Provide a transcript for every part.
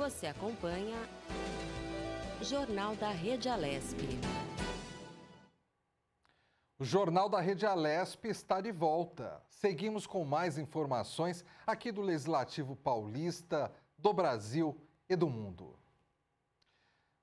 Você acompanha Jornal da Rede Alesp. O Jornal da Rede Alesp está de volta. Seguimos com mais informações aqui do Legislativo Paulista, do Brasil e do mundo.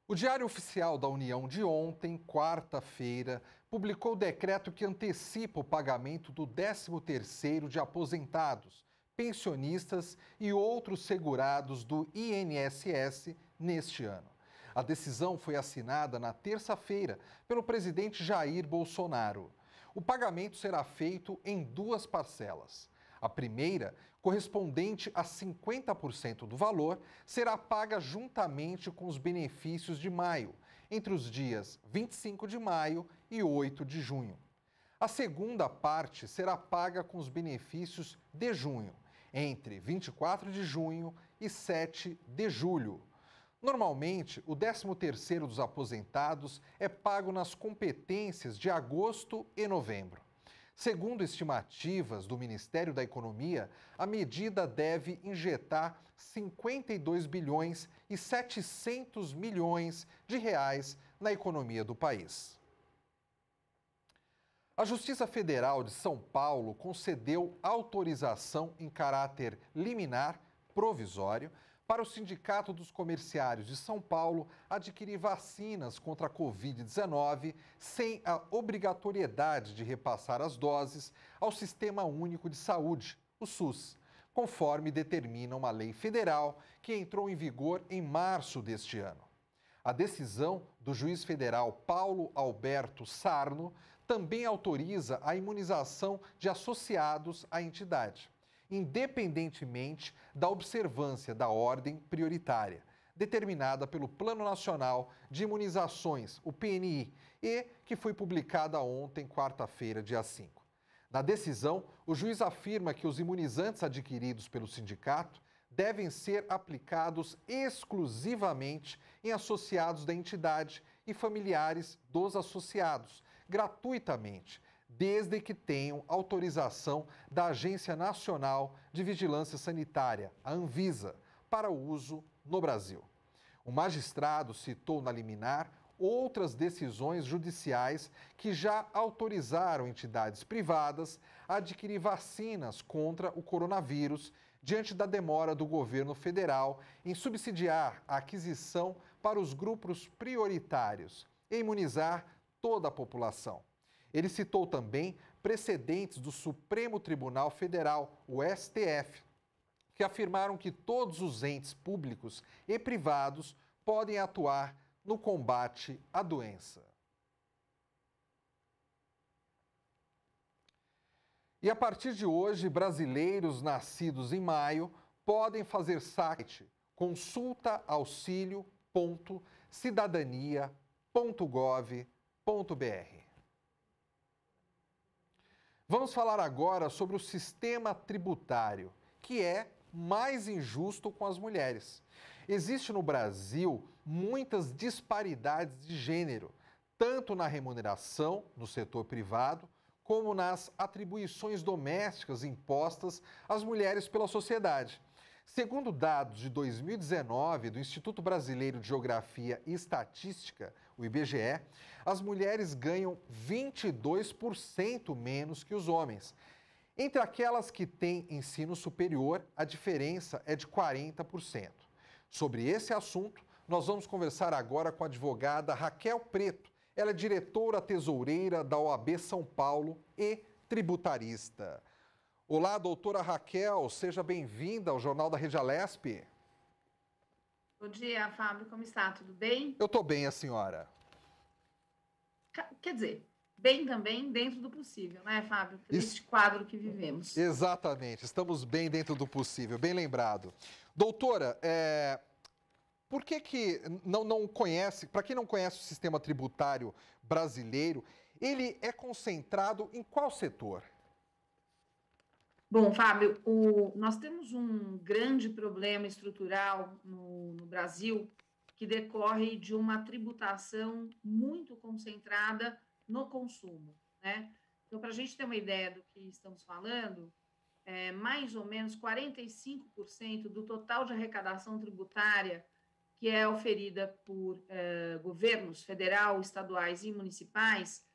O Diário Oficial da União de ontem, quarta-feira, publicou o decreto que antecipa o pagamento do 13º de aposentados, pensionistas e outros segurados do INSS neste ano. A decisão foi assinada na terça-feira pelo presidente Jair Bolsonaro. O pagamento será feito em 2 parcelas. A primeira, correspondente a 50% do valor, será paga juntamente com os benefícios de maio, entre os dias 25 de maio e 8 de junho. A segunda parte será paga com os benefícios de junho, entre 24 de junho e 7 de julho. Normalmente, o 13º dos aposentados é pago nas competências de agosto e novembro. Segundo estimativas do Ministério da Economia, a medida deve injetar 52 bilhões e 700 milhões de reais na economia do país. A Justiça Federal de São Paulo concedeu autorização em caráter liminar provisório para o Sindicato dos Comerciários de São Paulo adquirir vacinas contra a Covid-19 sem a obrigatoriedade de repassar as doses ao Sistema Único de Saúde, o SUS, conforme determina uma lei federal que entrou em vigor em março deste ano. A decisão do juiz federal Paulo Alberto Sarno também autoriza a imunização de associados à entidade, independentemente da observância da ordem prioritária, determinada pelo Plano Nacional de Imunizações, o PNI, e que foi publicada ontem, quarta-feira, dia 5. Na decisão, o juiz afirma que os imunizantes adquiridos pelo sindicato devem ser aplicados exclusivamente em associados da entidade e familiares dos associados, gratuitamente, desde que tenham autorização da Agência Nacional de Vigilância Sanitária, a Anvisa, para o uso no Brasil. O magistrado citou na liminar outras decisões judiciais que já autorizaram entidades privadas a adquirir vacinas contra o coronavírus diante da demora do governo federal em subsidiar a aquisição para os grupos prioritários e imunizar toda a população. Ele citou também precedentes do Supremo Tribunal Federal, o STF, que afirmaram que todos os entes públicos e privados podem atuar no combate à doença. E a partir de hoje, brasileiros nascidos em maio podem fazer saque consultaauxilio.cidadania.gov.br. Vamos falar agora sobre o sistema tributário, que é mais injusto com as mulheres. Existe no Brasil muitas disparidades de gênero, tanto na remuneração no setor privado, como nas atribuições domésticas impostas às mulheres pela sociedade. Segundo dados de 2019 do Instituto Brasileiro de Geografia e Estatística, o IBGE, as mulheres ganham 22% menos que os homens. Entre aquelas que têm ensino superior, a diferença é de 40%. Sobre esse assunto, nós vamos conversar agora com a advogada Raquel Preto. Ela é diretora tesoureira da OAB São Paulo e tributarista. Olá, doutora Raquel, seja bem-vinda ao Jornal da Rede Alesp. Bom dia, Fábio, como está? Tudo bem? Eu estou bem, a senhora. Quer dizer, bem também dentro do possível, né, Fábio? Neste quadro que vivemos. Exatamente, estamos bem dentro do possível, bem lembrado. Doutora, por que não conhece, para quem não conhece o sistema tributário brasileiro, ele é concentrado em qual setor? Bom, Fábio, nós temos um grande problema estrutural no Brasil que decorre de uma tributação muito concentrada no consumo, né? Então, para a gente ter uma ideia do que estamos falando, mais ou menos 45% do total de arrecadação tributária que é oferida por governos federal, estaduais e municipais,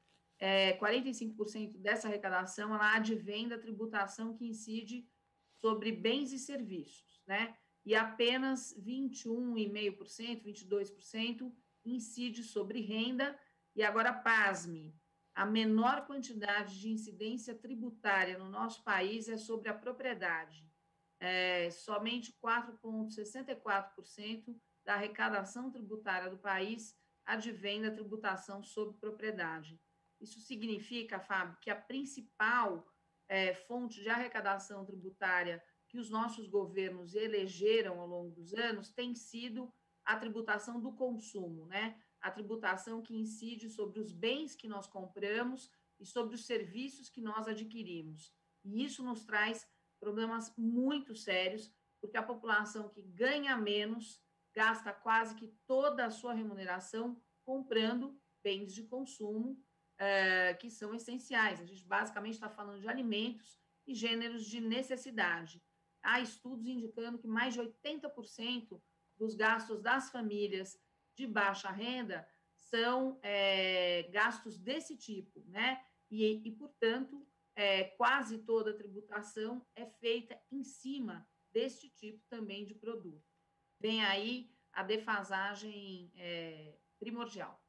45% dessa arrecadação ela advém da tributação que incide sobre bens e serviços, né? E apenas 21,5%, 22% incide sobre renda. E agora, pasme, a menor quantidade de incidência tributária no nosso país é sobre a propriedade. Somente 4,64% da arrecadação tributária do país advém da tributação sobre propriedade. Isso significa, Fábio, que a principal fonte de arrecadação tributária que os nossos governos elegeram ao longo dos anos tem sido a tributação do consumo, né? A tributação que incide sobre os bens que nós compramos e sobre os serviços que nós adquirimos. E isso nos traz problemas muito sérios, porque a população que ganha menos gasta quase que toda a sua remuneração comprando bens de consumo que são essenciais. A gente basicamente está falando de alimentos e gêneros de necessidade. Há estudos indicando que mais de 80% dos gastos das famílias de baixa renda são gastos desse tipo, né? E portanto, quase toda a tributação é feita em cima deste tipo também de produto. Vem aí a defasagem primordial.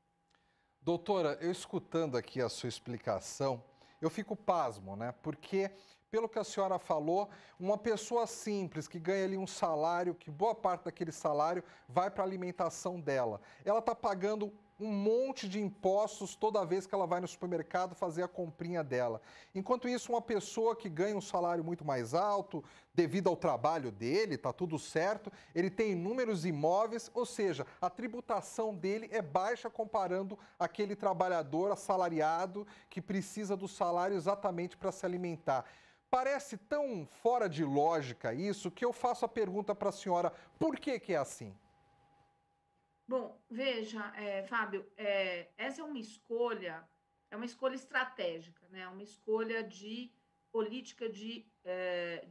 Doutora, eu escutando aqui a sua explicação, eu fico pasmo, né? Porque, pelo que a senhora falou, uma pessoa simples que ganha ali um salário, que boa parte daquele salário vai para a alimentação dela, ela está pagando um monte de impostos toda vez que ela vai no supermercado fazer a comprinha dela. Enquanto isso, uma pessoa que ganha um salário muito mais alto, devido ao trabalho dele, está tudo certo, ele tem inúmeros imóveis, ou seja, a tributação dele é baixa comparando aquele trabalhador assalariado que precisa do salário exatamente para se alimentar. Parece tão fora de lógica isso que eu faço a pergunta para a senhora, por que é assim? Bom, veja, Fábio, essa é uma escolha estratégica, né? Uma escolha de política de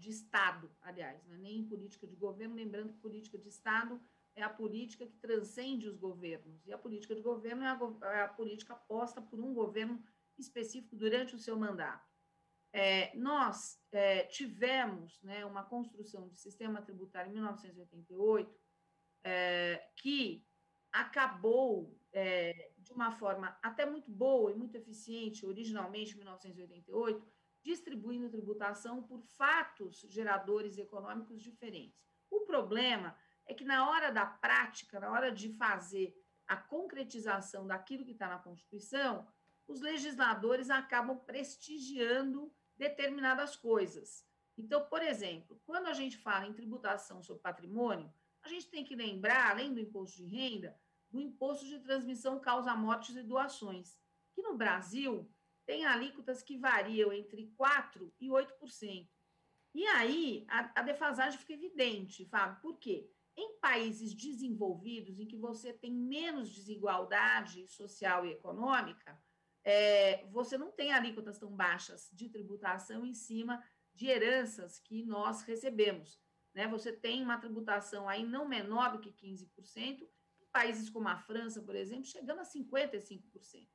Estado, aliás, não é nem política de governo, lembrando que política de Estado é a política que transcende os governos, e a política de governo é a política posta por um governo específico durante o seu mandato. Nós tivemos, né, uma construção de sistema tributário em 1988 que acabou de uma forma até muito boa e muito eficiente, originalmente em 1988, distribuindo tributação por fatos geradores econômicos diferentes. O problema é que na hora da prática, na hora de fazer a concretização daquilo que está na Constituição, os legisladores acabam prestigiando determinadas coisas. Então, por exemplo, quando a gente fala em tributação sobre patrimônio, a gente tem que lembrar, além do imposto de renda, do imposto de transmissão causa-mortes e doações, que no Brasil tem alíquotas que variam entre 4% e 8%. E aí a defasagem fica evidente, Fábio, por quê? Em países desenvolvidos, em que você tem menos desigualdade social e econômica, você não tem alíquotas tão baixas de tributação em cima de heranças que nós recebemos. Né? Você tem uma tributação aí não menor do que 15%, em países como a França, por exemplo, chegando a 55%.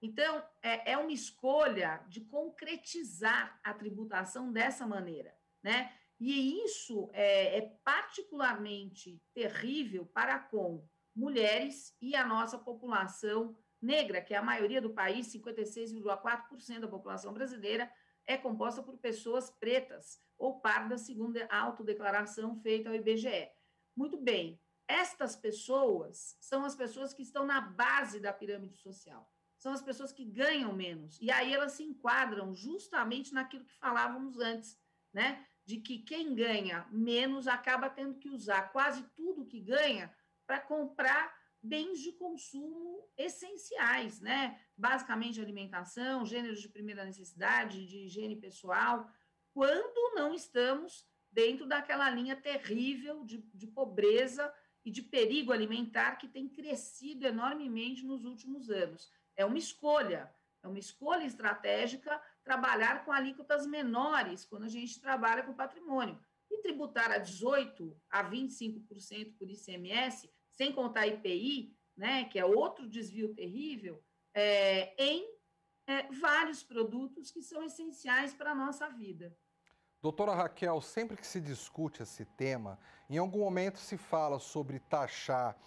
Então, é uma escolha de concretizar a tributação dessa maneira, né? E isso é particularmente terrível para com mulheres e a nossa população negra, que é a maioria do país, 56,4% da população brasileira é composta por pessoas pretas ou pardas, segundo a autodeclaração feita ao IBGE. Muito bem, estas pessoas são as pessoas que estão na base da pirâmide social, são as pessoas que ganham menos, e aí elas se enquadram justamente naquilo que falávamos antes, né? De que quem ganha menos acaba tendo que usar quase tudo que ganha para comprar bens de consumo essenciais, né? Basicamente alimentação, gêneros de primeira necessidade, de higiene pessoal, quando não estamos dentro daquela linha terrível de pobreza e de perigo alimentar que tem crescido enormemente nos últimos anos. É uma escolha estratégica trabalhar com alíquotas menores quando a gente trabalha com patrimônio. E tributar a 18% a 25% por ICMS, sem contar IPI, né, que é outro desvio terrível, em vários produtos que são essenciais para a nossa vida. Doutora Raquel, sempre que se discute esse tema, em algum momento se fala sobre taxar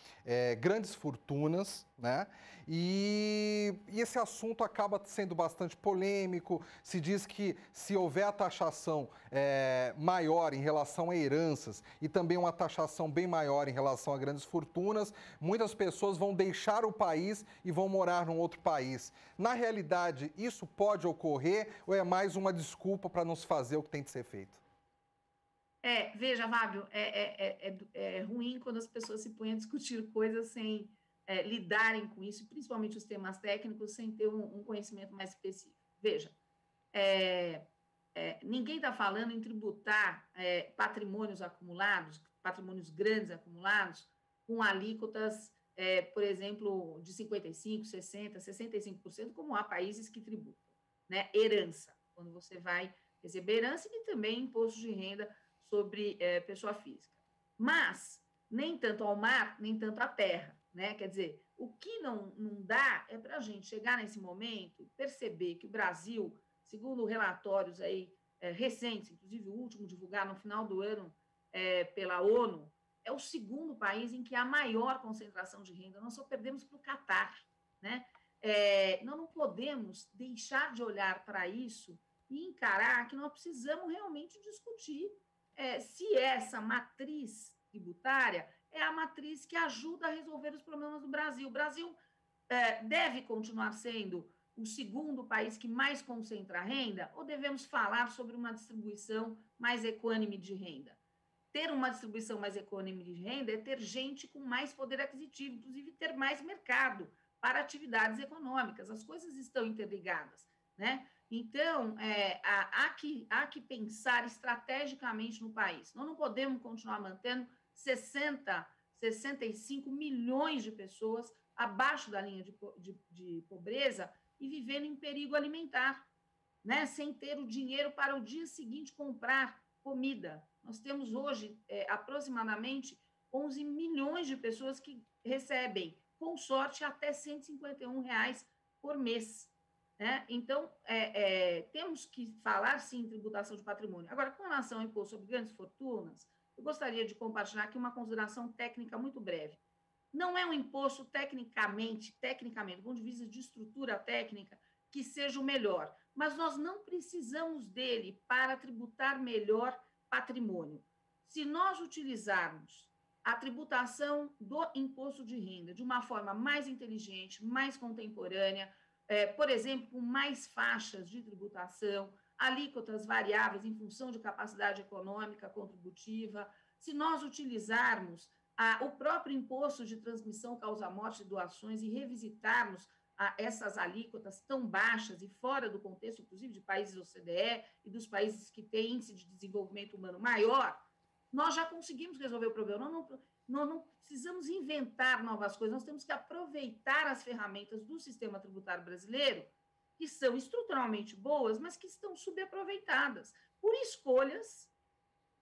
grandes fortunas, né? E esse assunto acaba sendo bastante polêmico. Se diz que se houver a taxação maior em relação a heranças e também uma taxação bem maior em relação a grandes fortunas, muitas pessoas vão deixar o país e vão morar num outro país. Na realidade, isso pode ocorrer ou é mais uma desculpa para não se fazer o que tem que ser feito? Veja, Fábio, é ruim quando as pessoas se põem a discutir coisas sem lidarem com isso, principalmente os temas técnicos, sem ter um conhecimento mais específico. Veja, ninguém está falando em tributar patrimônios acumulados, patrimônios grandes acumulados, com alíquotas, por exemplo, de 55%, 60%, 65%, como há países que tributam, né? Herança, quando você vai receber herança e também imposto de renda sobre pessoa física. Mas nem tanto ao mar, nem tanto à terra, né? Quer dizer, o que não dá é para a gente chegar nesse momento e perceber que o Brasil, segundo relatórios aí recentes, inclusive o último divulgado no final do ano pela ONU, é o segundo país em que há maior concentração de renda. Nós só perdemos para o Catar, né? Nós não podemos deixar de olhar para isso e encarar que nós precisamos realmente discutir se essa matriz tributária é a matriz que ajuda a resolver os problemas do Brasil. O Brasil deve continuar sendo o segundo país que mais concentra renda ou devemos falar sobre uma distribuição mais equânime de renda? Ter uma distribuição mais equânime de renda é ter gente com mais poder aquisitivo, inclusive ter mais mercado para atividades econômicas. As coisas estão interligadas, né? Então, há que pensar estrategicamente no país. Nós não podemos continuar mantendo 65 milhões de pessoas abaixo da linha de pobreza e vivendo em perigo alimentar, né? Sem ter o dinheiro para o dia seguinte comprar comida. Nós temos hoje aproximadamente 11 milhões de pessoas que recebem, com sorte, até R$ 151 por mês. Né? Então, temos que falar, sim, em tributação de patrimônio. Agora, com relação ao imposto sobre grandes fortunas, eu gostaria de compartilhar aqui uma consideração técnica muito breve. Não é um imposto tecnicamente, do ponto de vista de estrutura técnica, que seja o melhor, mas nós não precisamos dele para tributar melhor patrimônio. Se nós utilizarmos a tributação do imposto de renda de uma forma mais inteligente, mais contemporânea, por exemplo, com mais faixas de tributação, alíquotas variáveis em função de capacidade econômica contributiva, se nós utilizarmos o próprio imposto de transmissão causa-morte e doações e revisitarmos essas alíquotas tão baixas e fora do contexto, inclusive, de países OCDE e dos países que têm índice de desenvolvimento humano maior, nós já conseguimos resolver o problema. Nós não precisamos inventar novas coisas, nós temos que aproveitar as ferramentas do sistema tributário brasileiro, que são estruturalmente boas, mas que estão subaproveitadas por escolhas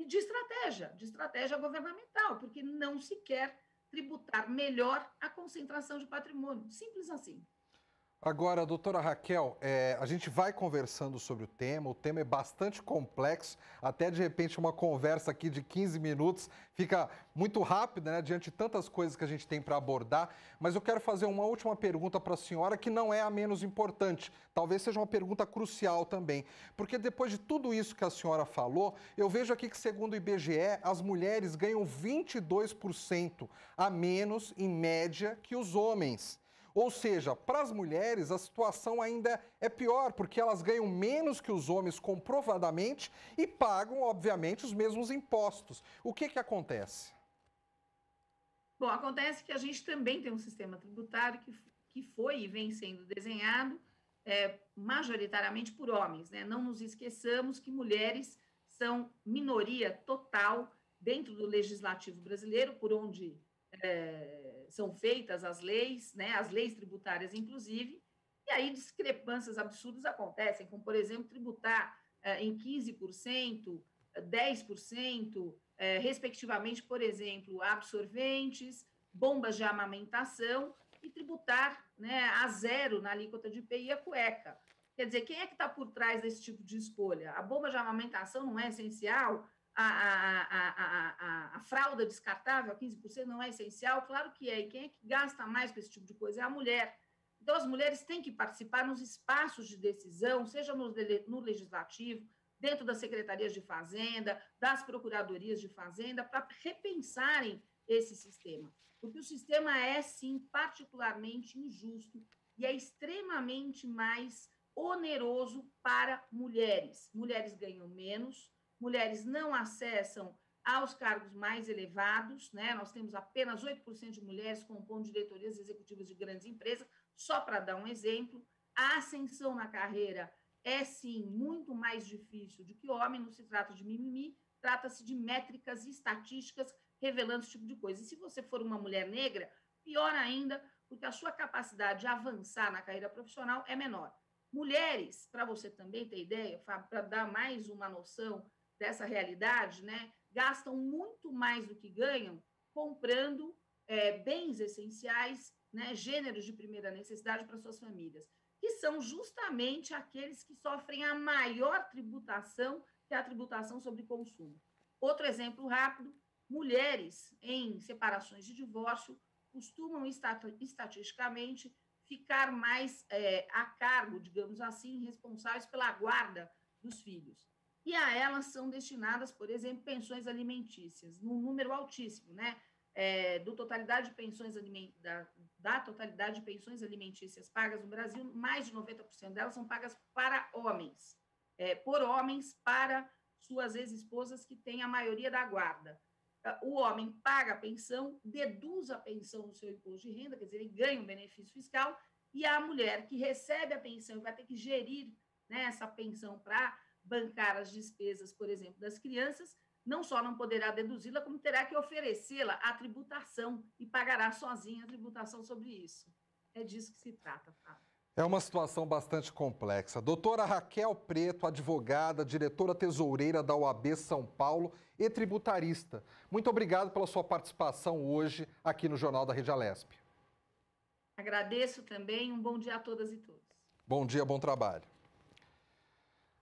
de estratégia governamental, porque não se quer tributar melhor a concentração de patrimônio. Simples assim. Agora, doutora Raquel, a gente vai conversando sobre o tema é bastante complexo, até de repente uma conversa aqui de 15 minutos fica muito rápida, né, diante de tantas coisas que a gente tem para abordar, mas eu quero fazer uma última pergunta para a senhora, que não é a menos importante, talvez seja uma pergunta crucial também, porque depois de tudo isso que a senhora falou, eu vejo aqui que, segundo o IBGE, as mulheres ganham 22% a menos, em média, que os homens. Ou seja, para as mulheres a situação ainda é pior, porque elas ganham menos que os homens comprovadamente e pagam, obviamente, os mesmos impostos. O que acontece? Bom, acontece que a gente também tem um sistema tributário que foi e vem sendo desenhado majoritariamente por homens, né? Não nos esqueçamos que mulheres são minoria total dentro do legislativo brasileiro, por onde são feitas as leis, né, as leis tributárias, inclusive, E aí discrepâncias absurdas acontecem, como, por exemplo, tributar em 15%, 10%, respectivamente, por exemplo, absorventes, bombas de amamentação e tributar, né, a zero na alíquota de IPI a cueca. Quer dizer, quem é que está por trás desse tipo de escolha? A bomba de amamentação não é essencial? A fralda descartável a 15% não é essencial? Claro que é. E quem é que gasta mais com esse tipo de coisa? É a mulher. Então, as mulheres têm que participar nos espaços de decisão, seja no legislativo, dentro das secretarias de Fazenda, das procuradorias de Fazenda, para repensarem esse sistema. Porque o sistema é, sim, particularmente injusto e é extremamente mais oneroso para mulheres. Mulheres ganham menos, mulheres não acessam aos cargos mais elevados, né? Nós temos apenas 8% de mulheres compondo diretorias executivas de grandes empresas, só para dar um exemplo. A ascensão na carreira é, sim, muito mais difícil do que homem, não se trata de mimimi, trata-se de métricas e estatísticas revelando esse tipo de coisa. E se você for uma mulher negra, pior ainda, porque a sua capacidade de avançar na carreira profissional é menor. Mulheres, para você também ter ideia, para dar mais uma noção dessa realidade, né, gastam muito mais do que ganham comprando bens essenciais, né, gêneros de primeira necessidade para suas famílias, que são justamente aqueles que sofrem a maior tributação, que é a tributação sobre consumo. Outro exemplo rápido, mulheres em separações de divórcio costumam, estatisticamente, ficar mais a cargo, digamos assim, responsáveis pela guarda dos filhos. E a elas são destinadas, por exemplo, pensões alimentícias, num número altíssimo, né? Da totalidade de pensões alimentícias pagas no Brasil, mais de 90% delas são pagas para homens, por homens para suas ex-esposas que têm a maioria da guarda. O homem paga a pensão, deduz a pensão no seu imposto de renda, quer dizer, ele ganha um benefício fiscal, e a mulher que recebe a pensão e vai ter que gerir, né, essa pensão para bancar as despesas, por exemplo, das crianças, não só não poderá deduzi-la, como terá que oferecê-la à tributação e pagará sozinha a tributação sobre isso. É disso que se trata, Fábio. É uma situação bastante complexa. Doutora Raquel Preto, advogada, diretora tesoureira da OAB São Paulo e tributarista. Muito obrigado pela sua participação hoje aqui no Jornal da Rede Alesp. Agradeço também. Um bom dia a todas e todos. Bom dia, bom trabalho.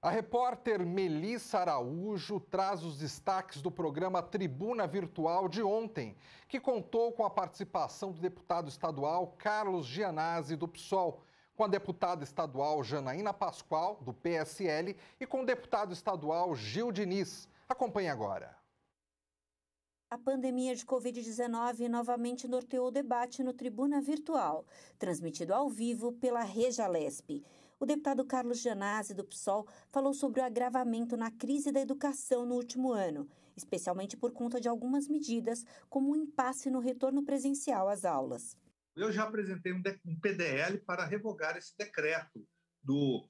A repórter Melissa Araújo traz os destaques do programa Tribuna Virtual de ontem, que contou com a participação do deputado estadual Carlos Gianazzi, do PSOL, com a deputada estadual Janaína Pascoal, do PSL, e com o deputado estadual Gil Diniz. Acompanhe agora. A pandemia de Covid-19 novamente norteou o debate no Tribuna Virtual, transmitido ao vivo pela Rede Alesp. O deputado Carlos Gianazzi, do PSOL, falou sobre o agravamento na crise da educação no último ano, especialmente por conta de algumas medidas, como o impasse no retorno presencial às aulas. Eu já apresentei um PDL para revogar esse decreto do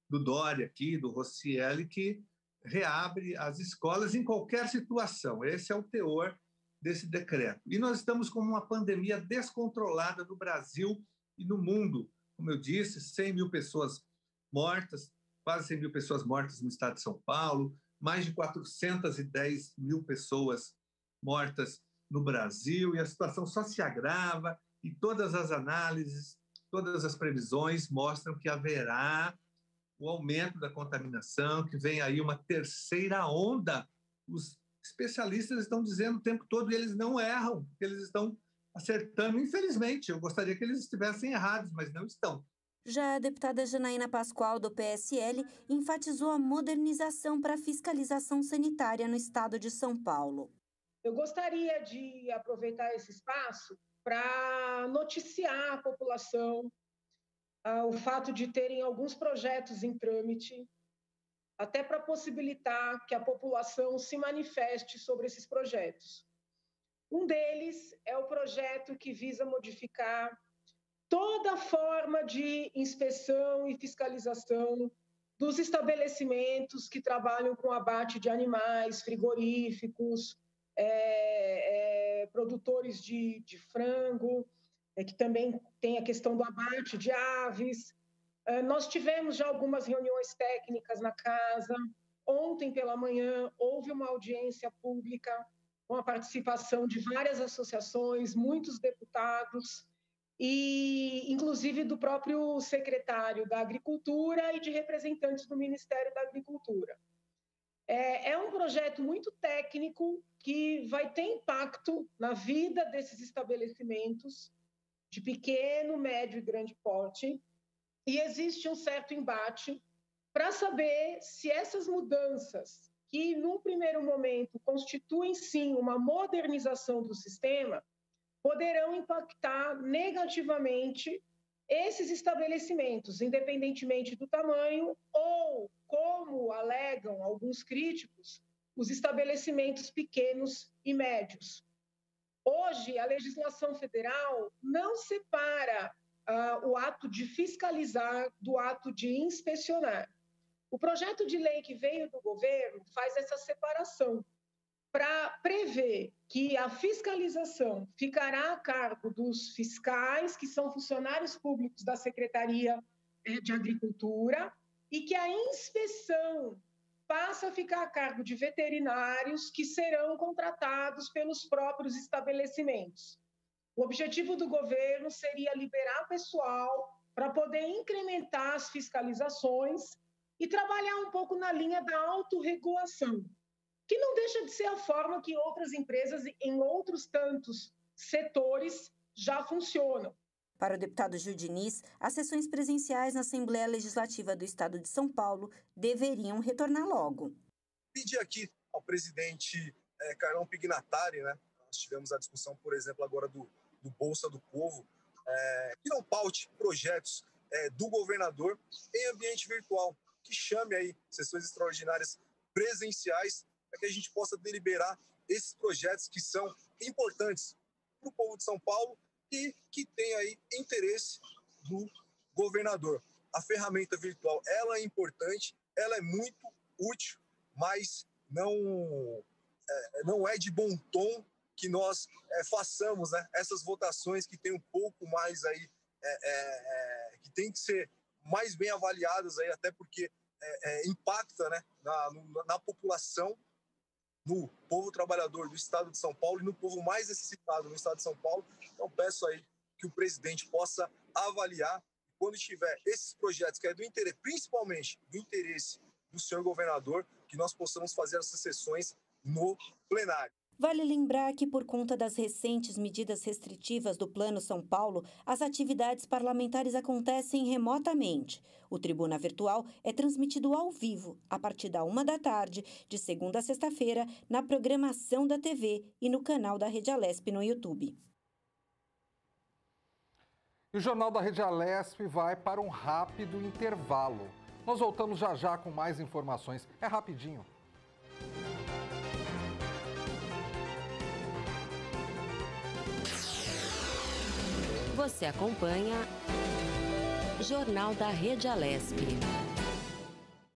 Dória aqui, do Roscielli, que reabre as escolas em qualquer situação. Esse é o teor desse decreto. E nós estamos com uma pandemia descontrolada no Brasil e no mundo. Como eu disse, 100 mil pessoas mortas, quase 100 mil pessoas mortas no estado de São Paulo, mais de 410 mil pessoas mortas no Brasil, e a situação só se agrava, e todas as análises, todas as previsões mostram que haverá o aumento da contaminação, que vem aí uma terceira onda. Os especialistas estão dizendo o tempo todo e eles não erram, eles estão acertando. Infelizmente, eu gostaria que eles estivessem errados, mas não estão. Já a deputada Janaína Pascoal, do PSL, enfatizou a modernização para a fiscalização sanitária no estado de São Paulo. Eu gostaria de aproveitar esse espaço para noticiar a população o fato de terem alguns projetos em trâmite, até para possibilitar que a população se manifeste sobre esses projetos. Um deles é o projeto que visa modificar toda forma de inspeção e fiscalização dos estabelecimentos que trabalham com abate de animais, frigoríficos, produtores de frango, que também tem a questão do abate de aves, Nós tivemos já algumas reuniões técnicas na casa. Ontem pela manhã houve uma audiência pública com a participação de várias associações, muitos deputados e, inclusive, do próprio secretário da Agricultura e de representantes do Ministério da Agricultura. É um projeto muito técnico que vai ter impacto na vida desses estabelecimentos de pequeno, médio e grande porte, e existe um certo embate para saber se essas mudanças, que num primeiro momento constituem sim uma modernização do sistema, poderão impactar negativamente esses estabelecimentos, independentemente do tamanho ou, como alegam alguns críticos, os estabelecimentos pequenos e médios. Hoje, a legislação federal não separa o ato de fiscalizar do ato de inspecionar. O projeto de lei que veio do governo faz essa separação para prever que a fiscalização ficará a cargo dos fiscais, que são funcionários públicos da Secretaria de Agricultura, e que a inspeção passa a ficar a cargo de veterinários que serão contratados pelos próprios estabelecimentos. O objetivo do governo seria liberar pessoal para poder incrementar as fiscalizações e trabalhar um pouco na linha da autorregulação, que não deixa de ser a forma que outras empresas em outros tantos setores já funcionam. Para o deputado Gil Diniz, as sessões presenciais na Assembleia Legislativa do Estado de São Paulo deveriam retornar logo. Pedir aqui ao presidente Carlão Pignatari, né? Nós tivemos a discussão, por exemplo, agora do Bolsa do Povo, que não paute projetos do governador em ambiente virtual, que chame aí sessões extraordinárias presenciais para que a gente possa deliberar esses projetos que são importantes para o povo de São Paulo e que tem aí interesse do governador. A ferramenta virtual, ela é importante, ela é muito útil, mas não é de bom tom que nós façamos, né, essas votações que tem um pouco mais aí, que tem que ser mais bem avaliadas aí, até porque impacta, né, na população, no povo trabalhador do estado de São Paulo e no povo mais necessitado no estado de São Paulo. Então peço aí que o presidente possa avaliar, quando tiver esses projetos que é do interesse, principalmente do interesse do senhor governador, que nós possamos fazer essas sessões no plenário. Vale lembrar que, por conta das recentes medidas restritivas do Plano São Paulo, as atividades parlamentares acontecem remotamente. O Tribuna Virtual é transmitido ao vivo, a partir da 13h, de segunda a sexta-feira, na programação da TV e no canal da Rede Alesp no YouTube. E o Jornal da Rede Alesp vai para um rápido intervalo. Nós voltamos já já com mais informações. É rapidinho. Você acompanha Jornal da Rede Alesp.